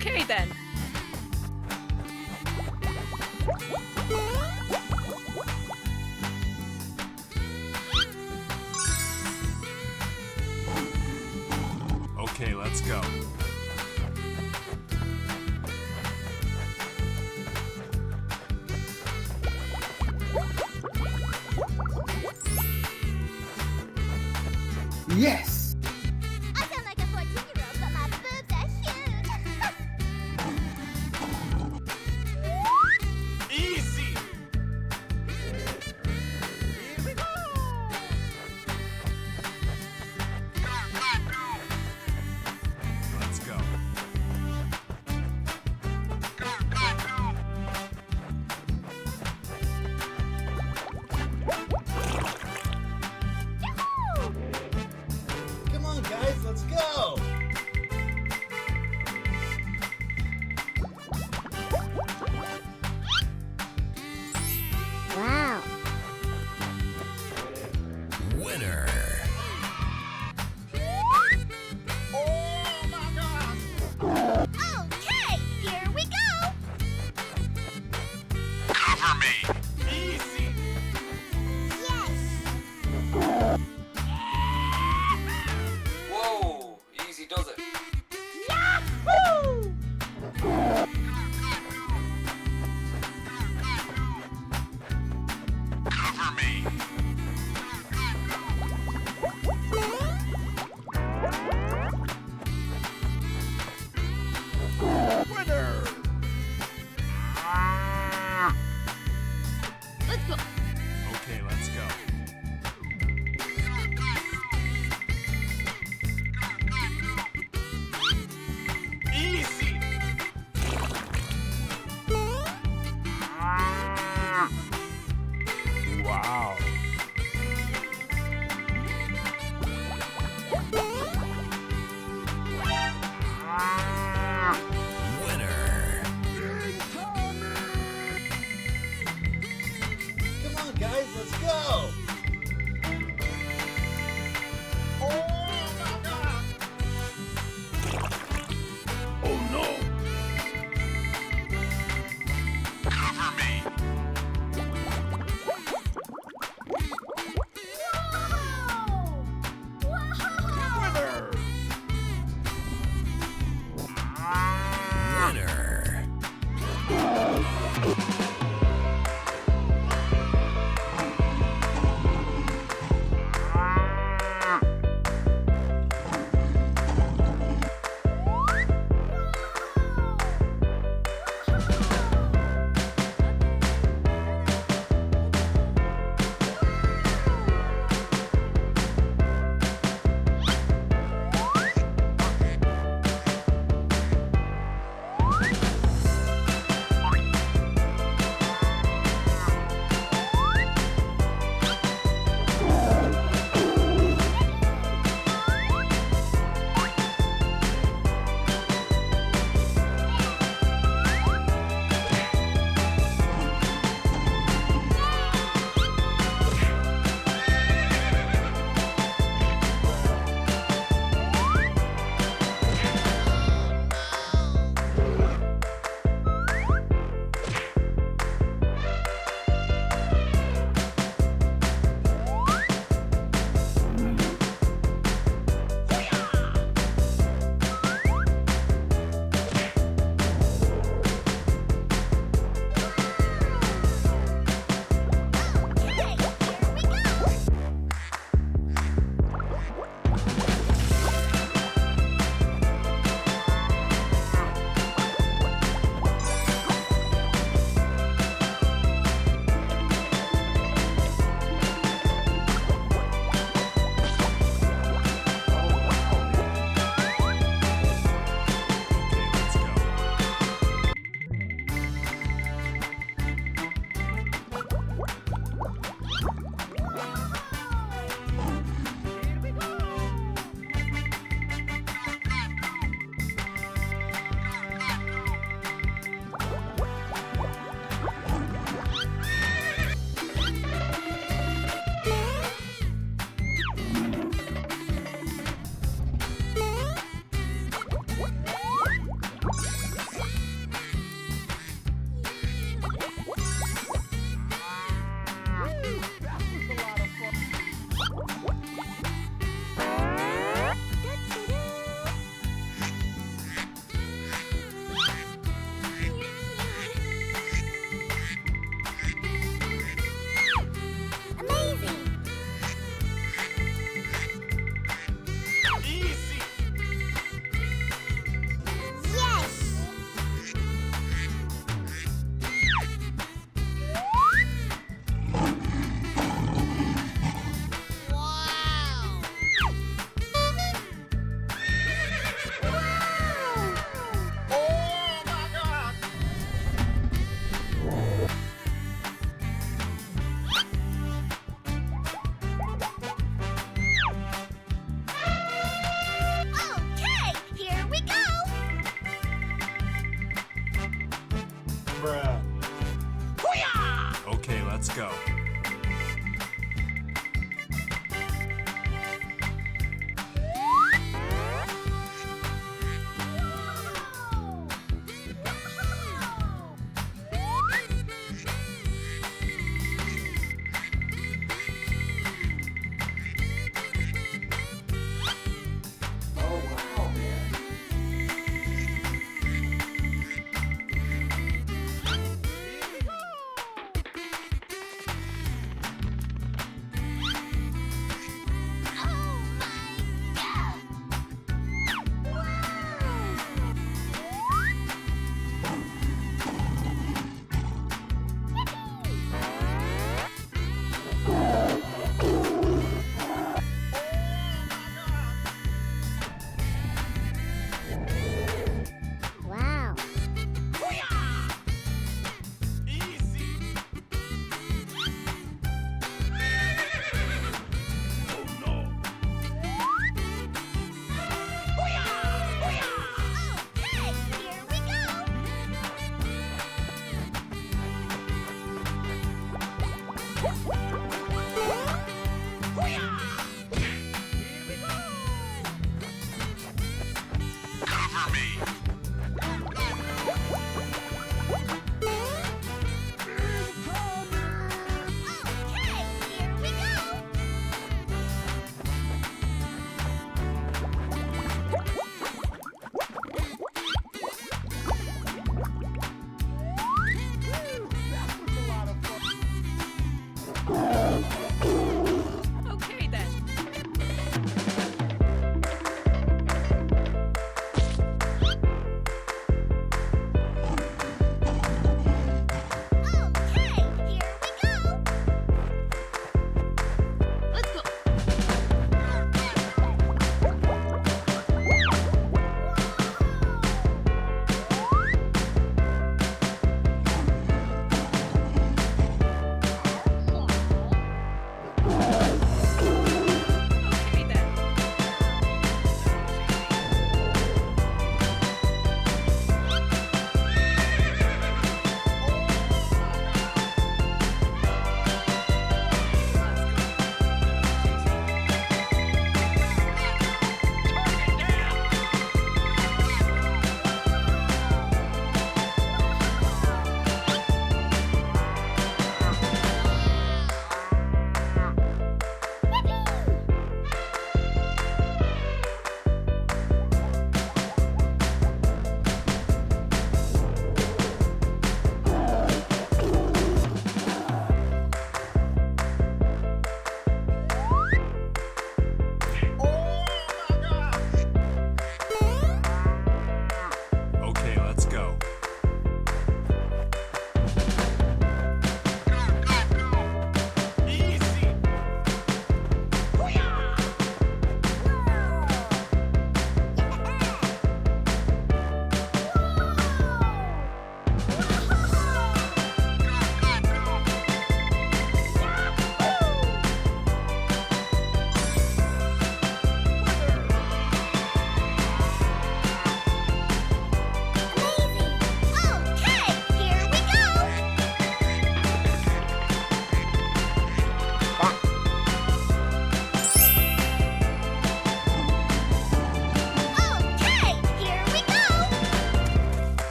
Okay then. Okay, let's go. Yes! I sound like a 14-year-old, but my boobs are huge. Easy! Here we go. Let's go. Yahoo! Come on, guys, let's go! Wow. Winner. Okay, here we go. Cover me! Easy! Yes. Whoa!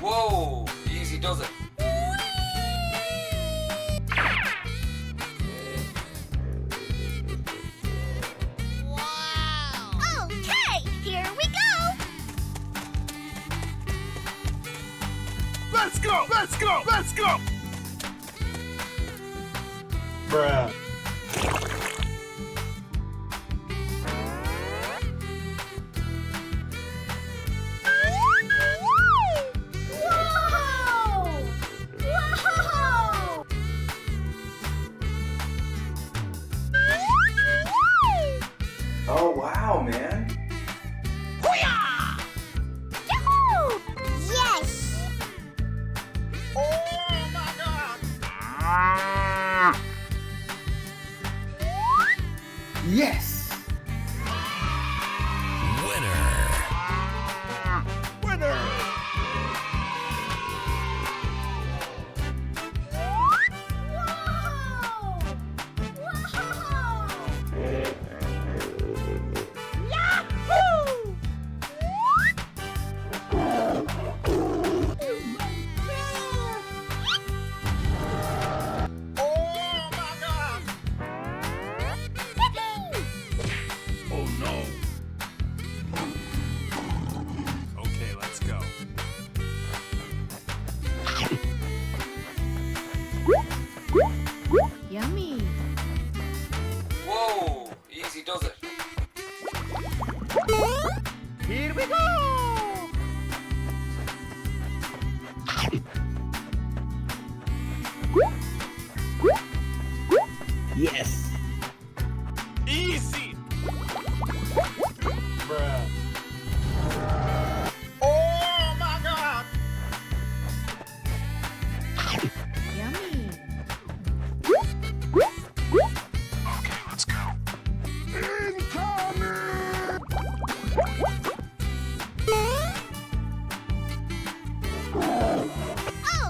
Whoa, easy does it. Okay, here we go. Let's go! Let's go! Let's go! Bruh. Whoa! Whoa! Oh, wow, man. Yahoo! Yes! Yes! Whoa! Whoa! Yahoo! Oh no! Okay, let's go. Yummy. Whoa, easy does it. Here we go! Yes. Easy! Bruh. Oh my god! Yummy. Okay, let's go.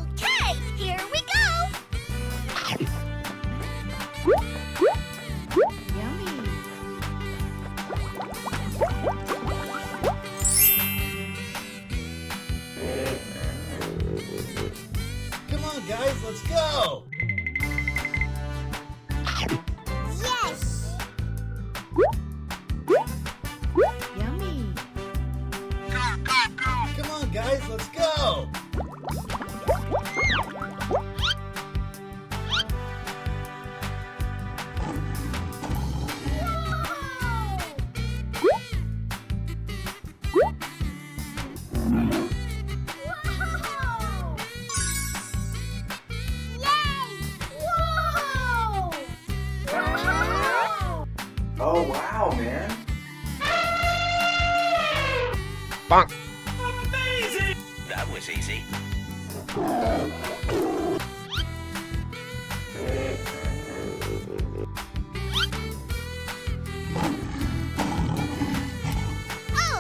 Okay, here we go. Yummy. Come on, guys, let's go. Yes! Yummy. Come on, guys, let's go. Whoa! Yay! Whoa! Whoa! Oh, wow, man. Amazing! That was easy.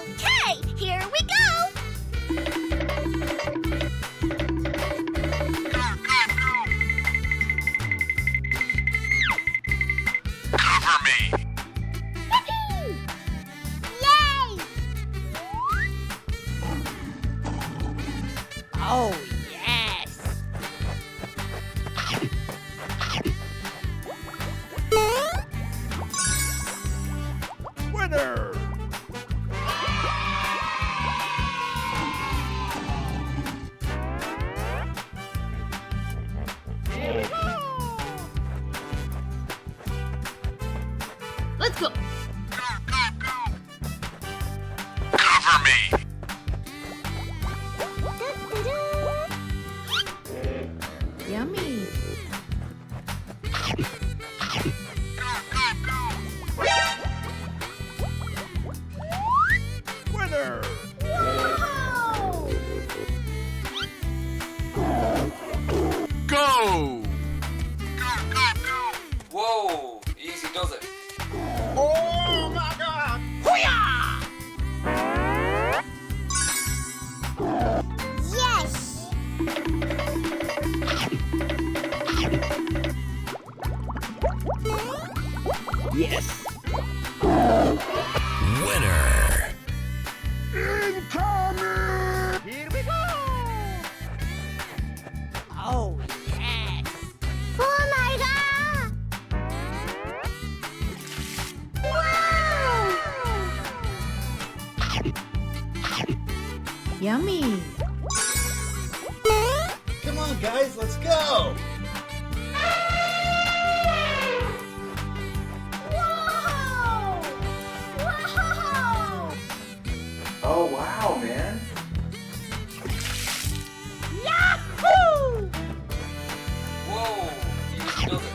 Okay, here we go. Cover me! Yippee! Yay! Oh, yes! Winner! Let's go. Cover me! Da-da-da. Yummy. Come on, guys, let's go. Whoa! Whoa! Oh, wow, man. Yahoo! Whoa, easy does it.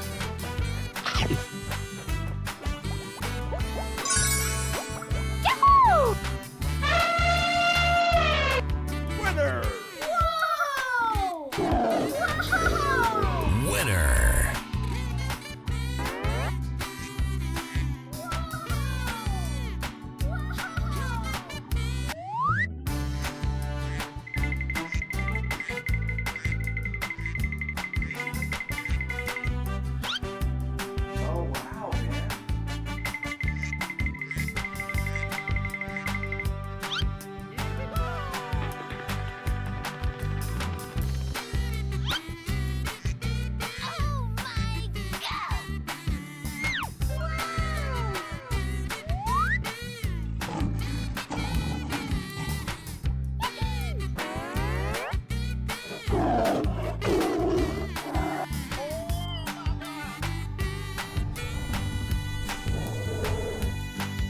Yahoo! Winner! Whoa! Whoa! Winner! Oh, wow, man. Oh my god!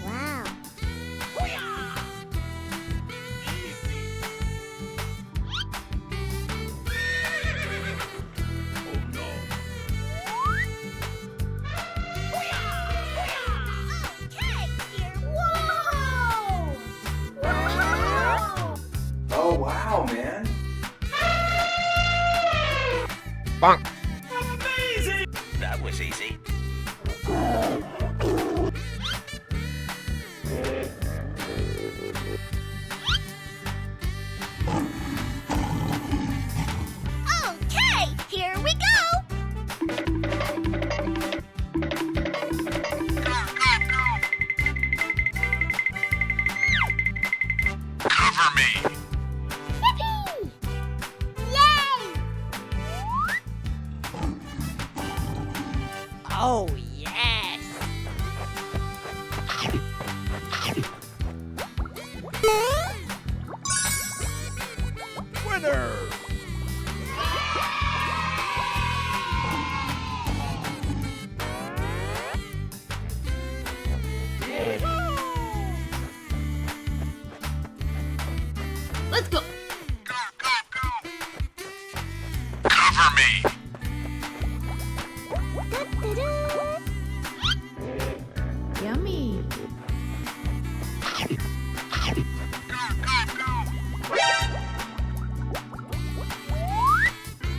Wow! Okay, here. Whoa! Whoa! Oh, wow, man. That was easy. Okay, here we go! Cover me! Yippee! Yay! Oh, yes! Winner! Let's go. Cover me! Yummy.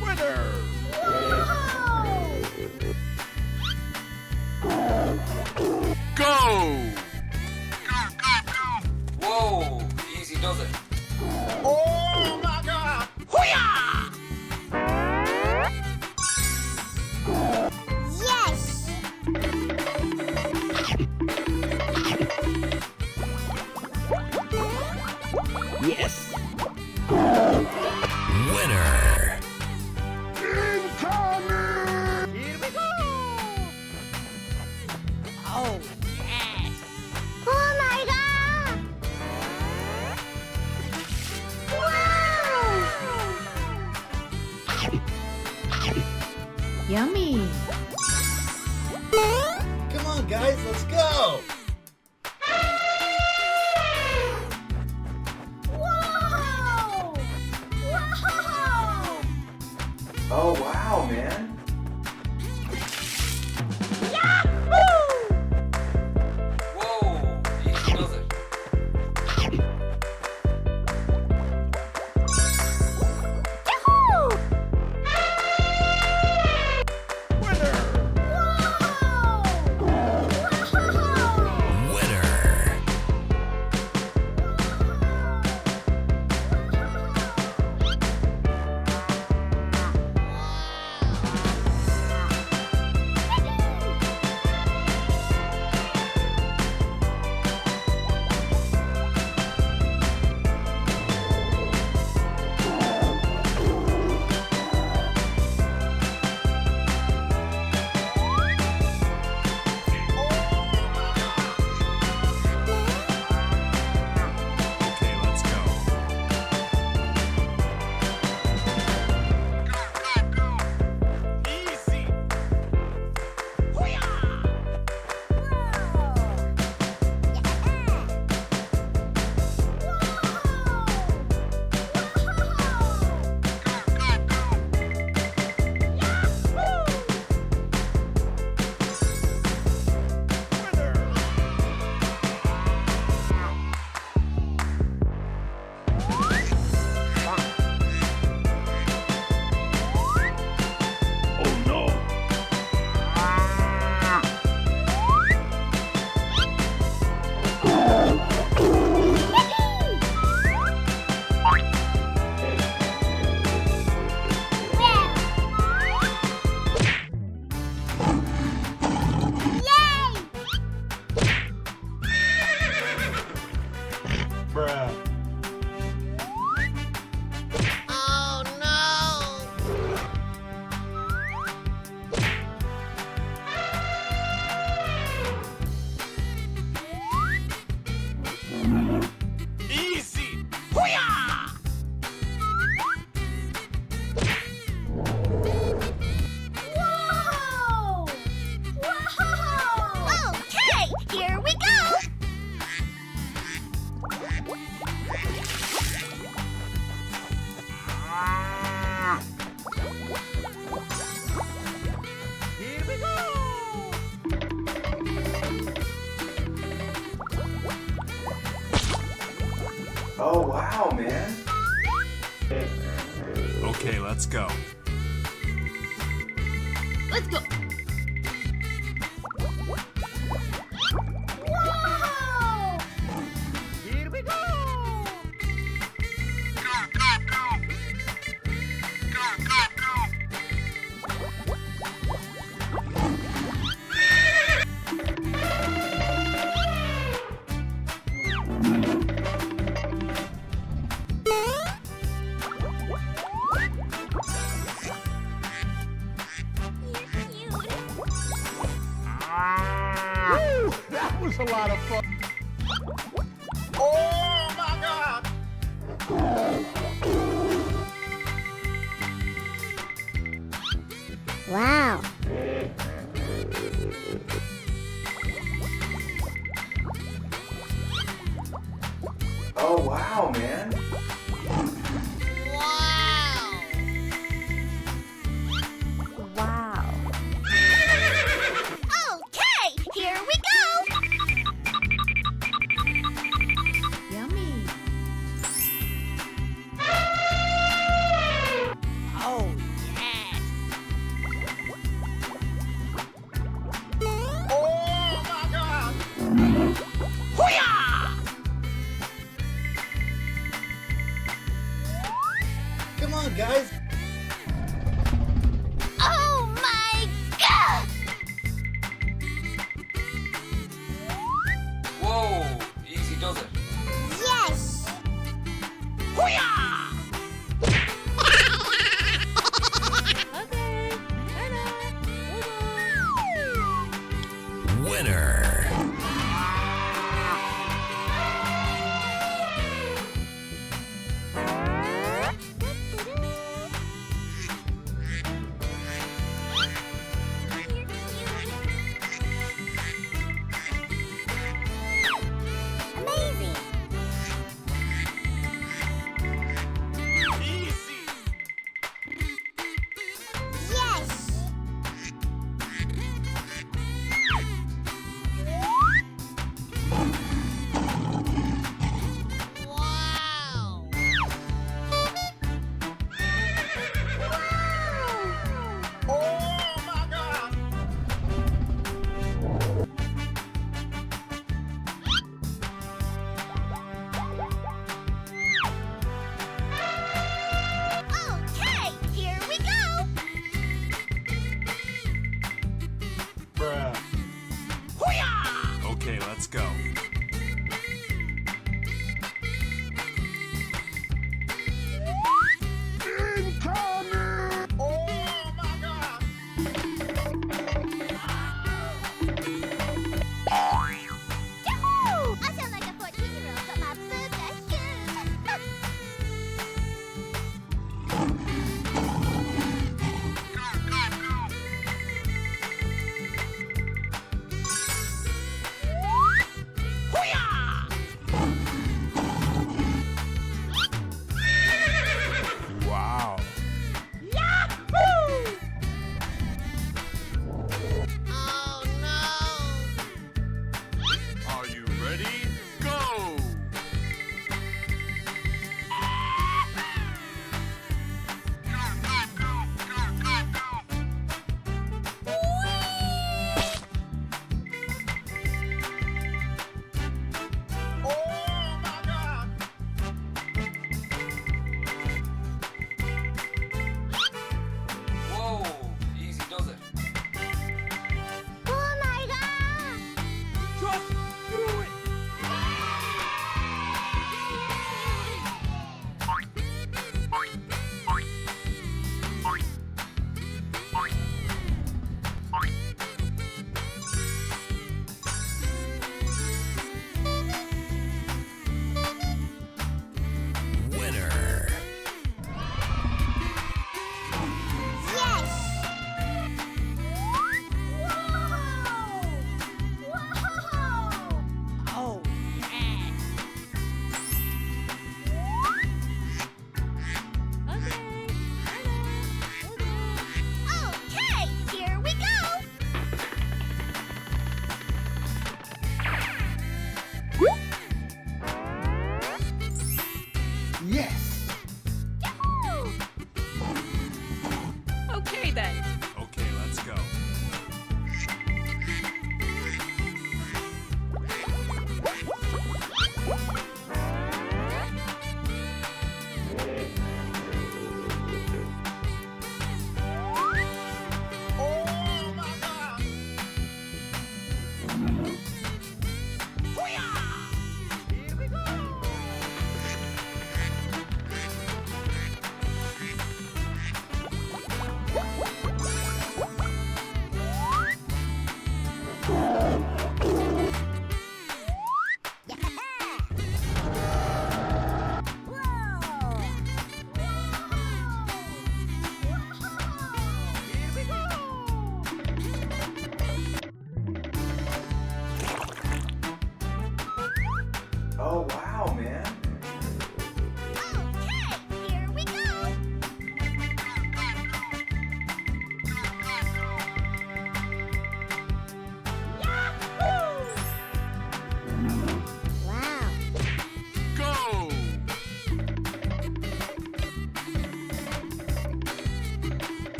Winner! Go! Whoa, easy does it. Oh my god! Yes! Yes! Winner! Incoming! Here we go! Oh, yes! Oh my god! Wow! Yummy. Come on, guys, let's go. Whoa! Whoa! Oh, wow, man. Yahoo! Whoa, easy does it. Yahoo! Winner! Whoa! Whoa! Okay, let's go. Let's go. Whoa! Here we go. You're cute. Woo, that was a lot of fun. Oh my God. Wow. Oh, wow, man. Wow. Okay, here we go. Yummy. Oh yes. Oh my God. Hoo-yah! Come on, guys. Oh my God! Whoa, easy does it. Yes. Hoo-yah! Winner. Amazing. Easy. Yes. Wow. Oh my God. Okay, here we go. Bruh. Hoo-yah! Okay, let's go. Incoming! Oh my God. Yahoo! I sound like a 14-year-old, but my boobs are huge.